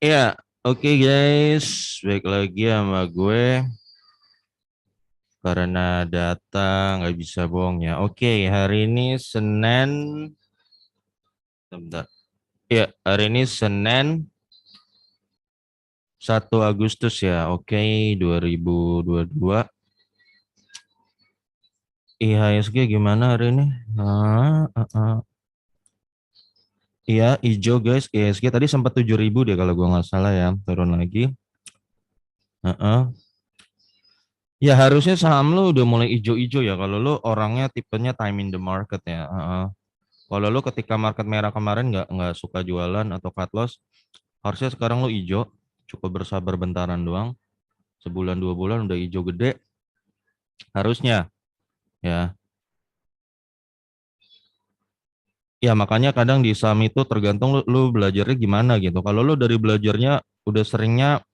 Ya, oke guys, baik lagi sama gue karena data nggak bisa bohong ya. Oke, hari ini Senin, sebentar. Ya, hari ini Senin 1 Agustus ya. Oke, 2022. IHSG gimana hari ini? Iya, hijau guys. IHSG tadi sempat 7.000 deh kalau gue nggak salah ya. Turun lagi. Heeh. Ya harusnya saham lu udah mulai hijau-hijau ya kalau lu orangnya tipenya time in the market ya. Heeh. Kalau lu ketika market merah kemarin nggak suka jualan atau cut loss, harusnya sekarang lu hijau, cukup bersabar bentaran doang, sebulan 2 bulan udah hijau gede, harusnya ya. Ya makanya kadang di saham itu tergantung lu belajarnya gimana gitu. Kalau lu dari belajarnya udah seringnya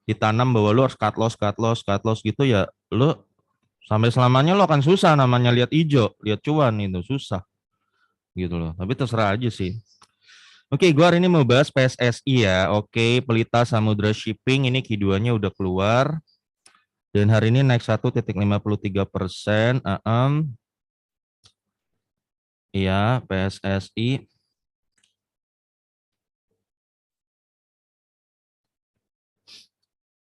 ditanam bahwa lu harus cut loss, cut loss, cut loss gitu ya, lu sampai selamanya lu akan susah namanya lihat hijau, lihat cuan itu susah gitu loh. Tapi terserah aja sih. Oke, gua hari ini mau bahas PSSI ya. Oke, Pelita Samudra Shipping ini Q2-nya udah keluar dan hari ini naik 1,53%. Iya, PSSI.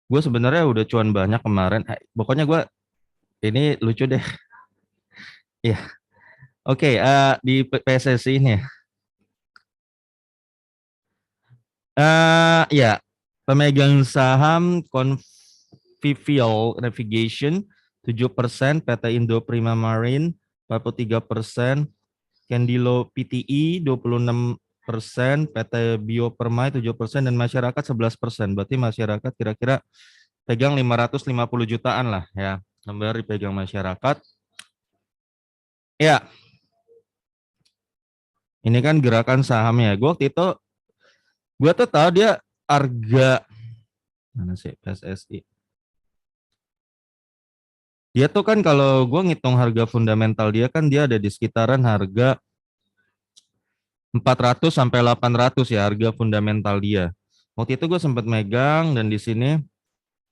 Gue sebenarnya udah cuan banyak kemarin. Pokoknya gue ini lucu deh. Iya. Oke, di PSSI ini ya. Ya, pemegang saham Convivial Navigation 7%, PT Indo Prima Marine 43%, Kendilo PTI 26%, PT Bio Permai 7%, dan masyarakat 11%. Berarti masyarakat kira-kira pegang 550 jutaan lah ya. Nomor dipegang masyarakat. Ya, ini kan gerakan sahamnya. Gue waktu itu, gue tuh tahu dia harga, mana sih PSSI. Dia tuh kan kalau gue ngitung harga fundamental dia kan dia ada di sekitaran harga 400 sampai 800 ya harga fundamental dia. Waktu itu gue sempat megang dan di sini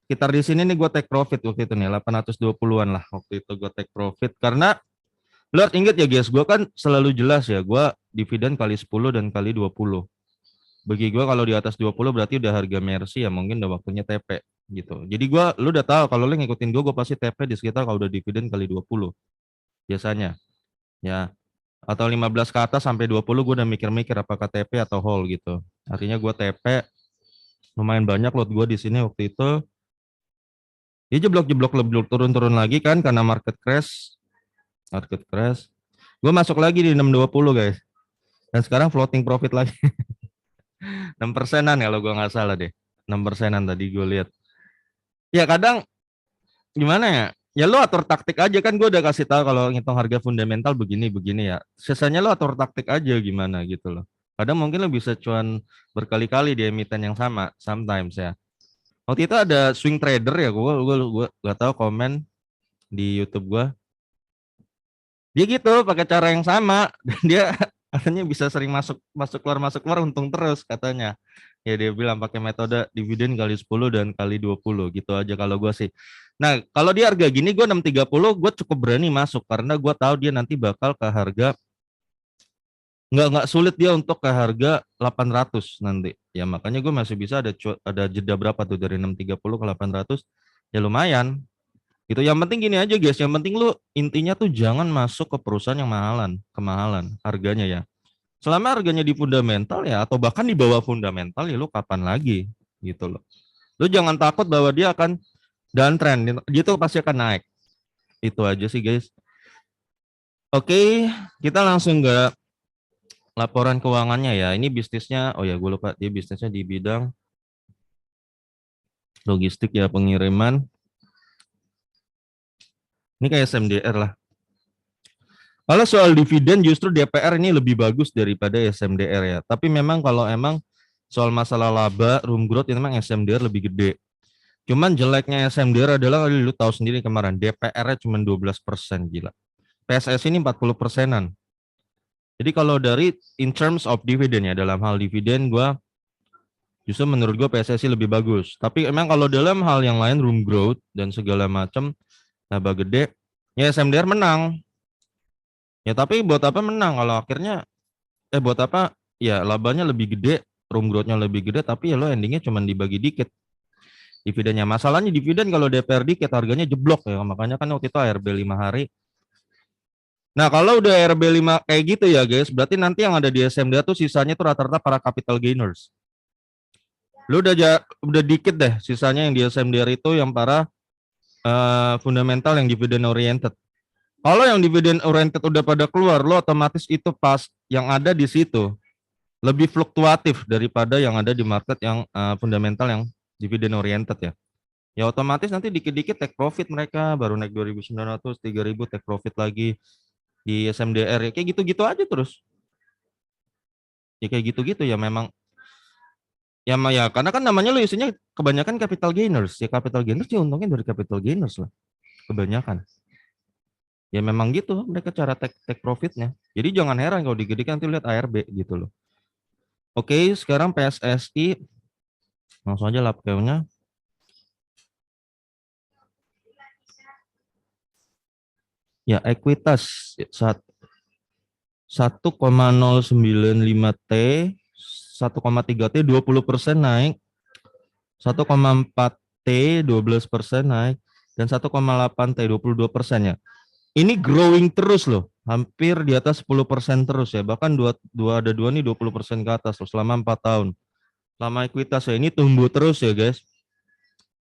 sekitar di sini nih gue take profit waktu itu nih 820-an lah waktu itu gue take profit karena lo harus ingat ya guys, gue kan selalu jelas ya, gue dividen kali 10 dan kali 20. Bagi gue kalau di atas 20 berarti udah harga Mercy ya, mungkin udah waktunya TP gitu. Jadi gue, lu udah tahu kalau lu ngikutin gue pasti TP di sekitar kalau udah dividen kali 20 biasanya ya. Atau 15 ke atas sampai 20 gue udah mikir-mikir apakah TP atau hold gitu. Artinya gue TP lumayan banyak lot gue di sini waktu itu. Dia jeblok-jeblok lebih turun-turun lagi kan karena market crash. Market crash. Gue masuk lagi di 620 guys. Dan sekarang floating profit lagi. 6%-an kalau gue nggak salah deh. 6%-an tadi gue lihat. Ya kadang gimana ya? Ya lo atur taktik aja kan gue udah kasih tahu kalau ngitung harga fundamental begini-begini ya. Sisanya lo atur taktik aja gimana gitu loh. Kadang mungkin lo bisa cuan berkali-kali di emiten yang sama sometimes ya. Waktu itu ada swing trader ya, gue gak tahu komen di YouTube gue. Dia gitu pakai cara yang sama dan dia katanya bisa sering masuk keluar untung terus katanya. Ya dia bilang pakai metode dividen kali 10 dan kali 20 gitu aja kalau gue sih. Nah, kalau dia harga gini gue 630 gue cukup berani masuk karena gue tahu dia nanti bakal ke harga nggak sulit dia untuk ke harga 800 nanti. Ya makanya gue masih bisa ada jeda berapa tuh dari 630 ke 800 ya lumayan gitu. Yang penting gini aja guys, yang penting lu intinya tuh jangan masuk ke perusahaan yang kemahalan harganya ya. Selama harganya di fundamental ya atau bahkan di bawah fundamental ya lu kapan lagi gitu loh. Lu jangan takut bahwa dia akan downtrend gitu, pasti akan naik. Itu aja sih guys. Oke, kita langsung ke laporan keuangannya ya. Ini bisnisnya, oh ya gue lupa, dia bisnisnya di bidang logistik ya, pengiriman. Ini kayak SMDR lah. Kalau soal dividen justru DPR ini lebih bagus daripada SMDR ya. Tapi memang kalau emang soal masalah laba, room growth itu memang SMDR lebih gede. Cuman jeleknya SMDR adalah lu tahu sendiri kemarin DPR-nya cuma 12%, gila. PSS ini 40%-an. Jadi kalau dari in terms of dividen ya, dalam hal dividen gua Justru menurut gue PSSI lebih bagus. Tapi emang kalau dalam hal yang lain, room growth dan segala macam, laba gede, ya SMDR menang. Ya tapi buat apa menang kalau akhirnya, buat apa, ya labanya lebih gede, room growth-nya lebih gede, tapi ya lo endingnya cuma dibagi dikit dividennya. Masalahnya dividen kalau DPR dikit harganya jeblok ya, makanya kan waktu itu ARB 5 hari. Nah kalau udah ARB 5 kayak gitu ya guys, berarti nanti yang ada di SMDA tuh sisanya tuh rata-rata para capital gainers. Lu udah dikit deh sisanya yang di SMDR itu yang para fundamental yang dividend oriented. Kalau yang dividend oriented udah pada keluar, lo otomatis itu pas yang ada di situ lebih fluktuatif daripada yang ada di market yang fundamental yang dividend oriented ya. Ya otomatis nanti dikit-dikit take profit mereka, baru naik 2.900, 3.000 take profit lagi di SMDR ya, kayak gitu-gitu aja terus. Ya kayak gitu-gitu ya memang. Ya karena kan namanya lo isinya kebanyakan capital gainers. Ya capital gainers ya untungnya dari capital gainers lah. Kebanyakan. Ya memang gitu mereka cara take profitnya. Jadi jangan heran kalau digede-gede nanti lihat ARB gitu loh. Oke, sekarang PSSI langsung aja lapkeunya. Ya, ekuitas 1,095 T, 1,3 T 20% naik, 1,4 T 12% naik, dan 1,8 T 22% ya. Ini growing terus loh, hampir di atas 10% terus ya, bahkan ada dua nih 20% ke atas loh, selama 4 tahun. Selama ekuitas ya, ini tumbuh terus ya guys.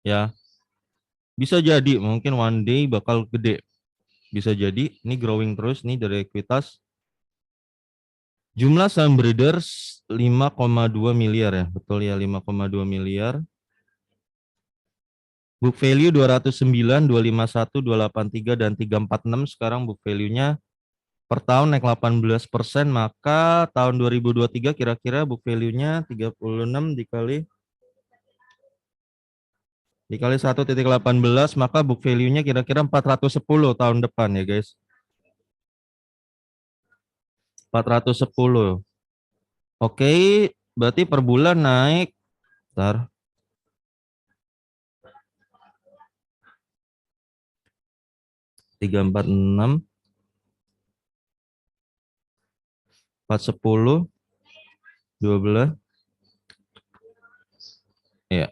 Ya, bisa jadi mungkin one day bakal gede. Bisa jadi, ini growing terus nih dari ekuitas. Jumlah saham breeders 5,2 miliar ya, betul ya 5,2 miliar. Book value 209, 251, 283, dan 346. Sekarang book value-nya per tahun naik 18%, maka tahun 2023 kira-kira book value-nya 36 dikali 1,18, maka book value-nya kira-kira 410 tahun depan ya guys. 410. Oke, berarti per bulan naik. Bentar. 346, 410, 12. Ya.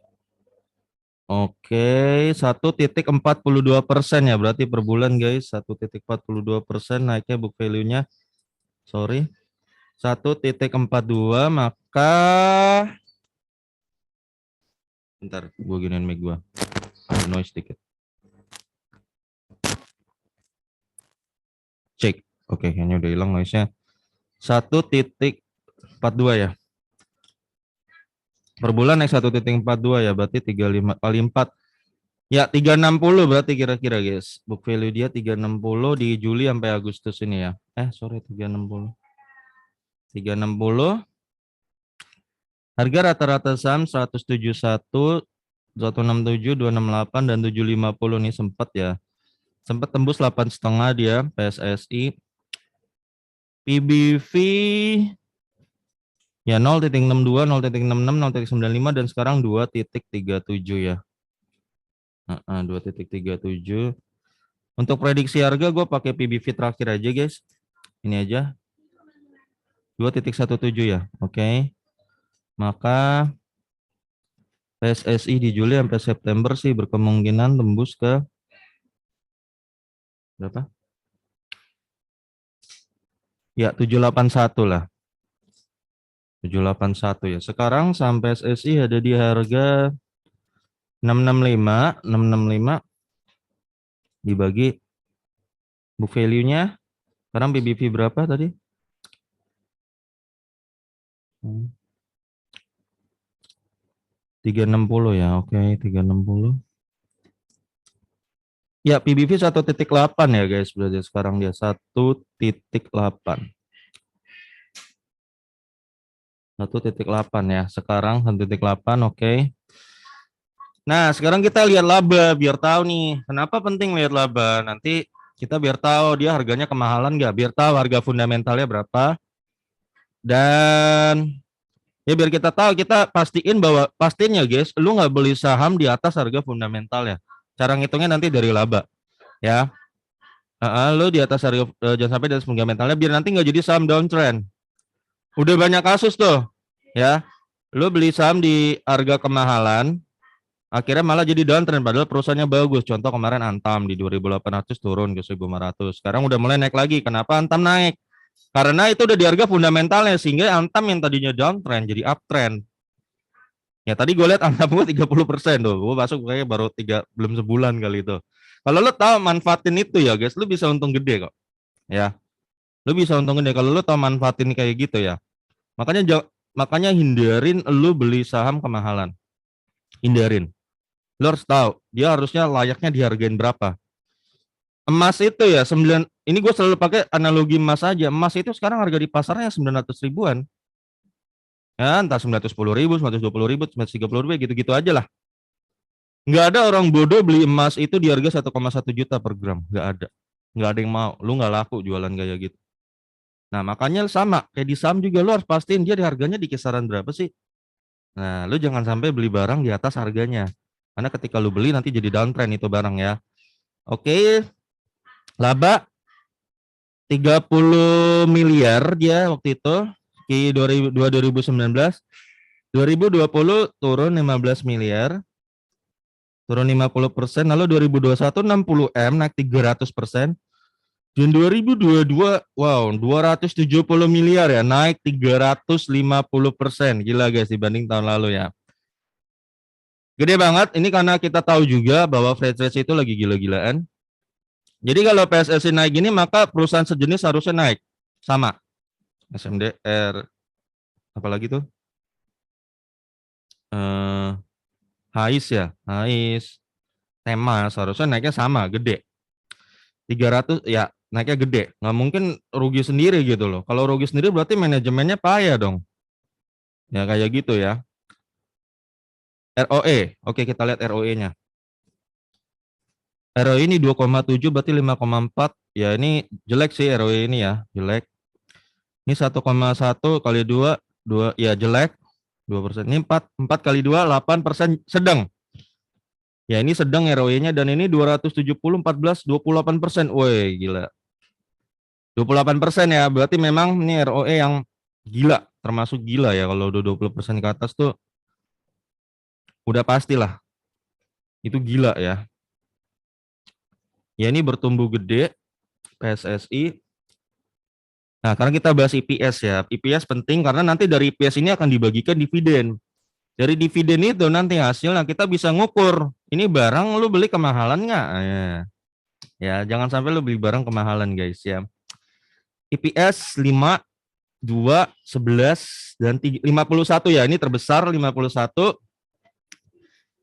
Oke, 1,42% ya berarti per bulan guys. 1,42% naiknya book value-nya. Sorry. 1,42, maka bentar, gue giniin mic gue. Ada noise dikit. Cek. Oke, kayaknya udah hilang noise-nya. 1,42 ya. Per bulan naik 1,42 ya, berarti 35 kali 4. Ya, 360 berarti kira-kira guys. Book value dia 360 di Juli sampai Agustus ini ya. Sorry, 360. 360. Harga rata-rata saham 171, 167, 268, dan 750 nih sempat ya. Sempat tembus 8,5 dia PSSI. PBV ya 0,62, 0,66, 0,95, dan sekarang 2,37 ya. 2,37. Untuk prediksi harga gue pakai PBV terakhir aja guys. Ini aja. 2,17 ya. Oke. Maka PSSI di Juli sampai September sih berkemungkinan tembus ke berapa? Ya 781 lah. 781 ya. Sekarang sampai PSSI ada di harga 665 dibagi book value-nya. Sekarang PBV berapa tadi? 360 ya. Oke, 360. Ya, PBV 1,8 ya guys, berarti sekarang dia 1,8. 1,8 ya. Sekarang 1,8, oke. Nah, sekarang kita lihat laba biar tahu nih. Kenapa penting lihat laba? Nanti kita biar tahu dia harganya kemahalan nggak, biar tahu harga fundamentalnya berapa. Dan Ya biar kita tahu, kita pastiin bahwa pastinya guys, lu nggak beli saham di atas harga fundamental ya. Cara ngitungnya nanti dari laba ya. Lu di atas harga, jangan sampai dari fundamentalnya biar nanti nggak jadi saham downtrend. Udah banyak kasus tuh ya. Lu beli saham di harga kemahalan, akhirnya malah jadi downtrend padahal perusahaannya bagus. Contoh kemarin Antam di 2.800 turun ke 1.500. Sekarang udah mulai naik lagi. Kenapa Antam naik? Karena itu udah di harga fundamentalnya sehingga Antam yang tadinya downtrend jadi uptrend. Ya tadi gue lihat Antam gue 30% tuh. Gue masuk kayaknya baru belum sebulan kali itu. Kalau lo tahu manfaatin itu ya guys, lo bisa untung gede kok. Ya, lo bisa untung gede kalau lo tahu manfaatin kayak gitu ya. Makanya hindarin lo beli saham kemahalan. Hindarin. Lo harus tahu dia harusnya layaknya dihargain berapa. Emas itu ya 9, ini gue selalu pakai analogi emas aja. Emas itu sekarang harga di pasarnya 900 ribuan. Ya, entah 910 ribu, 920 ribu, 930 ribu, gitu-gitu aja lah. Nggak ada orang bodoh beli emas itu di harga 1,1 juta per gram. Nggak ada. Nggak ada yang mau. Lu nggak laku jualan kayak gitu. Nah, makanya sama. Kayak di saham juga lu harus pastiin dia di harganya di kisaran berapa sih. Nah, lu jangan sampai beli barang di atas harganya. Karena ketika lu beli nanti jadi downtrend itu barang ya. Oke, laba 30 miliar dia waktu itu di 2019. 2020 turun 15 miliar. Turun 50%, lalu 2021 60 M naik 300%. Dan 2022 wow 270 miliar ya, naik 350%. Gila guys dibanding tahun lalu ya. Gede banget. Ini karena kita tahu juga bahwa freight rate itu lagi gila-gilaan. Jadi kalau PSSI naik gini maka perusahaan sejenis harusnya naik sama. SMDR apalagi tuh? Hais ya, Hais, Temas harusnya naiknya sama, gede. 300 ya naiknya gede. Nggak mungkin rugi sendiri gitu loh. Kalau rugi sendiri berarti manajemennya payah dong. Ya kayak gitu ya. ROE. Oke, kita lihat ROE-nya. ROE ini 2,7 berarti 5,4. Ya ini jelek sih ROE ini ya, jelek. Ini 1,1 kali 2, 2 ya jelek. 2%. Ini 4 kali 2, 8% sedang. Ya ini sedang ROE-nya dan ini 270, 14, 28%. Woi, gila. 28% ya, berarti memang ini ROE yang gila, termasuk gila ya. Kalau udah 20% ke atas tuh udah pastilah itu gila ya. Ya ini bertumbuh gede PSSI. Nah, sekarang kita bahas IPS ya. IPS penting karena nanti dari IPS ini akan dibagikan dividen. Dari dividen itu nanti hasilnya kita bisa ngukur. Ini barang lu beli kemahalan nggak? Ya, jangan sampai lu beli barang kemahalan guys ya. IPS 5, 2, 11, dan 51 ya. Ini terbesar 51.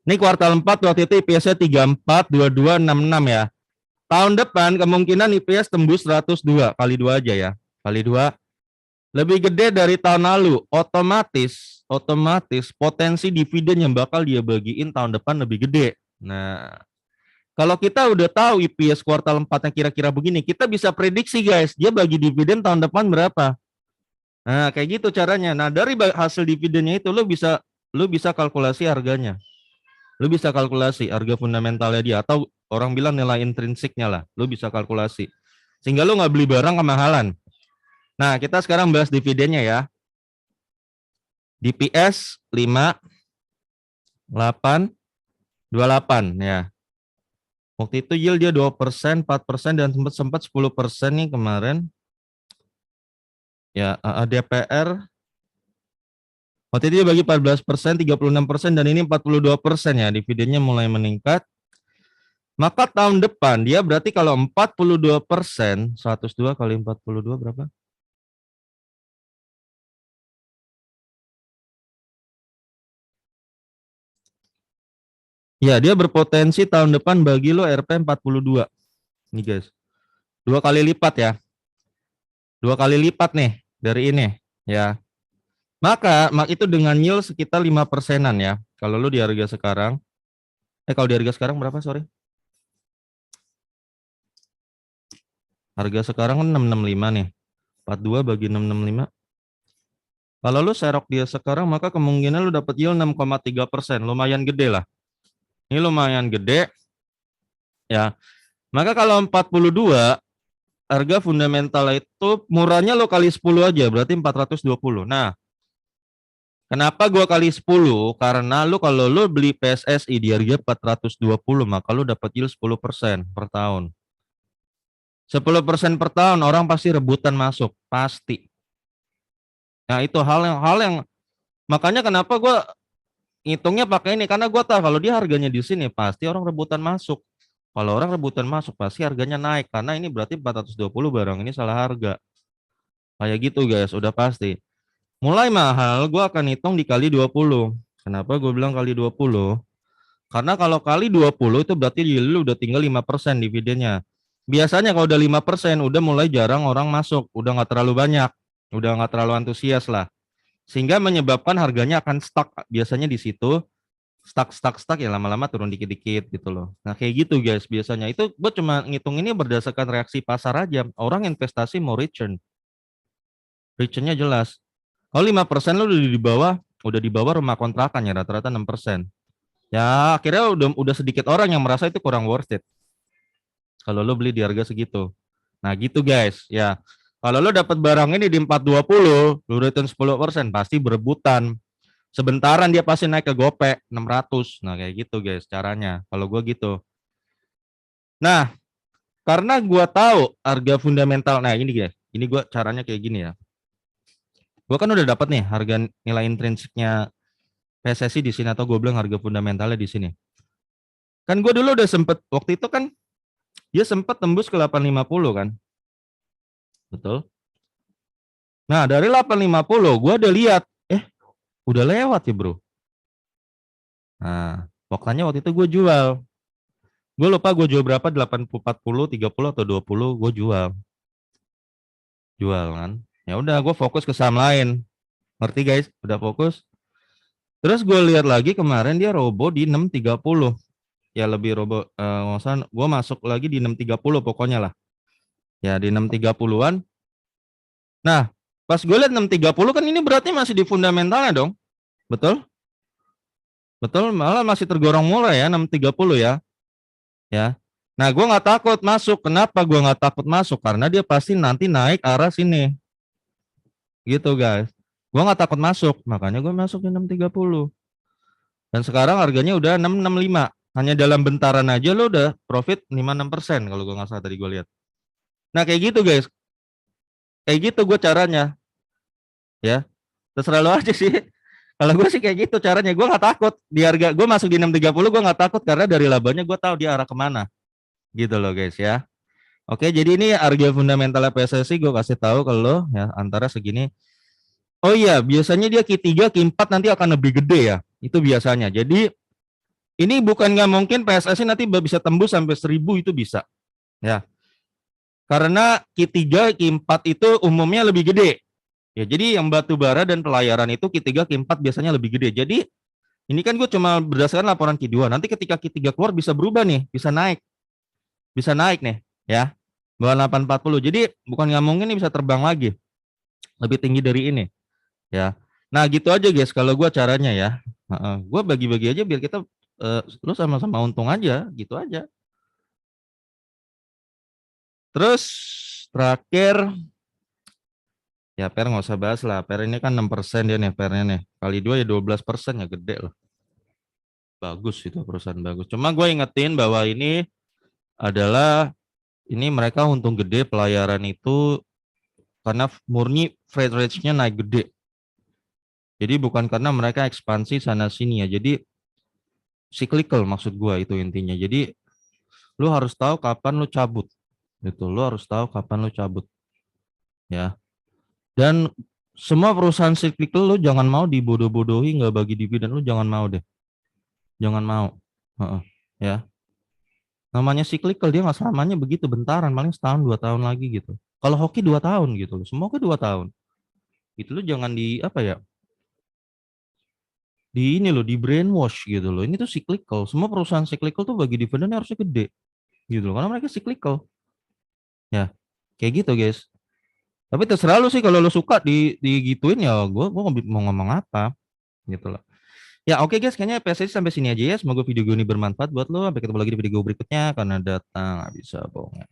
Ini kuartal 4 waktu itu IPS-nya 34, 22, 66 ya. Tahun depan kemungkinan IPS tembus 102, kali 2 aja ya. Kali 2 lebih gede dari tahun lalu. Otomatis potensi dividen yang bakal dia bagiin tahun depan lebih gede. Nah, kalau kita udah tahu IPS kuartal 4 yang kira-kira begini, kita bisa prediksi guys, dia bagi dividen tahun depan berapa. Nah, kayak gitu caranya. Nah, dari hasil dividennya itu lu bisa kalkulasi harganya. Lu bisa kalkulasi harga fundamentalnya dia atau orang bilang nilai intrinsiknya lah. Lu bisa kalkulasi. Sehingga lu nggak beli barang kemahalan. Nah, kita sekarang bahas dividennya ya. DPS 5, 8, 28 ya. Waktu itu yield dia 2%, 4%, dan sempat 10% nih kemarin. Ya, DPR waktu itu dia bagi 14%, 36%, dan ini 42% ya. Dividennya mulai meningkat. Maka tahun depan dia berarti kalau 42%, 102 kali 42 berapa? Ya, dia berpotensi tahun depan bagi lo RP 42. Nih guys. 2 kali lipat ya. 2 kali lipat nih dari ini ya. Maka itu dengan yield sekitar 5%-an ya. Kalau lu di harga sekarang, kalau di harga sekarang berapa, sorry? Harga sekarang kan 665 nih. 42 bagi 665. Kalau lu serok dia sekarang, maka kemungkinan lu dapat yield 6,3%. Lumayan gede lah. Ini lumayan gede, ya. Maka kalau 42, harga fundamental itu murahnya lo kali 10 aja, berarti 420. Nah, kenapa gua kali 10? Karena lu kalau lu beli PSSI di harga 420, maka lu dapat yield 10% per tahun. 10% per tahun, orang pasti rebutan masuk, pasti. Nah, itu hal yang makanya kenapa gua ngitungnya pakai ini, karena gua tahu kalau dia harganya di sini pasti orang rebutan masuk. Kalau orang rebutan masuk pasti harganya naik, karena ini berarti 420, barang ini salah harga. Kayak gitu guys, udah pasti. Mulai mahal, gue akan hitung dikali 20. Kenapa gue bilang kali 20? Karena kalau kali 20 itu berarti lu udah tinggal 5% dividennya. Biasanya kalau udah 5%, udah mulai jarang orang masuk. Udah nggak terlalu banyak. Udah nggak terlalu antusias lah. Sehingga menyebabkan harganya akan stuck. Biasanya di situ, stuck ya, lama-lama turun dikit-dikit gitu loh. Nah kayak gitu guys biasanya. Itu gue cuma ngitung ini berdasarkan reaksi pasar aja. Orang investasi mau return. Returnnya jelas. Kalau 5% lu udah di bawah rumah kontrakan ya, rata-rata 6%. Ya akhirnya udah sedikit orang yang merasa itu kurang worth it. Kalau lu beli di harga segitu. Nah gitu guys, ya. Kalau lu dapat barang ini di 420, lu return 10%, pasti berebutan. Sebentaran dia pasti naik ke gopek 600. Nah kayak gitu guys caranya. Kalau gua gitu. Nah, karena gua tahu harga fundamental. Nah ini guys, ini gua caranya kayak gini ya. Gua kan udah dapat nih harga nilai intrinsiknya PSSI di sini, atau gue bilang harga fundamentalnya di sini. Kan gue dulu udah sempet, waktu itu kan dia sempat tembus ke 850 kan. Betul. Nah, dari 850 gue udah lihat, udah lewat ya, Bro. Nah, pokoknya waktu itu gue jual. Gue lupa gue jual berapa, 80, 40, 30 atau 20, gue jual. Jual kan. Ya udah gue fokus ke saham lain. Ngerti guys? Udah fokus. Terus gue lihat lagi kemarin dia robo di 630. Ya lebih robo, gue masuk lagi di 630 pokoknya lah. Ya di 630-an. Nah, pas gue lihat 630 kan ini berarti masih di fundamentalnya dong. Betul? Betul, malah masih tergorong murah ya 630 ya. Ya. Nah, gue nggak takut masuk. Kenapa gue nggak takut masuk? Karena dia pasti nanti naik arah sini. Gitu guys. Gue nggak takut masuk, makanya gue masuk di 630. Dan sekarang harganya udah 665. Hanya dalam bentaran aja lo udah profit 56% kalau gue nggak salah tadi gue lihat. Nah kayak gitu guys. Kayak gitu gue caranya. Ya. Terserah lo aja sih. Kalau gue sih kayak gitu caranya, gue nggak takut di harga gue masuk di 630, gue nggak takut karena dari labanya gue tahu dia arah kemana, gitu loh guys ya. Oke, jadi ini harga fundamental PSSI gue kasih tahu ke lo ya, antara segini. Oh iya, biasanya dia Q3, Q4 nanti akan lebih gede ya, itu biasanya. Jadi ini bukan nggak mungkin PSSI nanti bisa tembus sampai 1000, itu bisa ya. Karena Q3, Q4 itu umumnya lebih gede. Ya, jadi yang batu bara dan pelayaran itu Q3, Q4 biasanya lebih gede. Jadi ini kan gue cuma berdasarkan laporan Q2. Nanti ketika Q3 keluar bisa berubah nih, bisa naik. Bisa naik nih, ya. Bawah 840. Jadi bukan nggak mungkin ini bisa terbang lagi. Lebih tinggi dari ini, ya. Nah, gitu aja guys kalau gue caranya ya. Gue bagi-bagi aja biar kita lu sama-sama untung aja, gitu aja. Terus terakhir ya per nggak usah bahas lah. Per ini kan 6% dia nih pernya nih. Kali 2 ya 12%, ya gede loh. Bagus itu, perusahaan bagus. Cuma gue ingetin bahwa ini adalah mereka untung gede pelayaran itu karena murni freight rate-nya naik gede. Jadi bukan karena mereka ekspansi sana sini ya. Jadi cyclical maksud gue itu intinya. Jadi lu harus tahu kapan lu cabut. Gitu. Lu harus tahu kapan lu cabut. Ya. Dan semua perusahaan cyclical lu jangan mau dibodoh-bodohi nggak bagi dividen, lu jangan mau deh. Jangan mau. Ya. Namanya cyclical, dia nggak selamanya begitu, bentaran, paling setahun 2 tahun lagi gitu. Kalau hoki 2 tahun gitu loh, semua ke 2 tahun. Itu lo jangan di apa ya? Di ini loh, di brainwash gitu loh. Ini tuh cyclical. Semua perusahaan cyclical tuh bagi dividennya harusnya gede gitu loh, karena mereka cyclical. Ya, kayak gitu guys. Tapi terserah lu sih, kalau lu suka digituin ya gua mau ngomong apa gitu loh. Ya oke guys, kayaknya PSSI sampai sini aja ya. Semoga video gue ini bermanfaat buat lo. Sampai ketemu lagi di video berikutnya, karena datang nggak bisa bohong.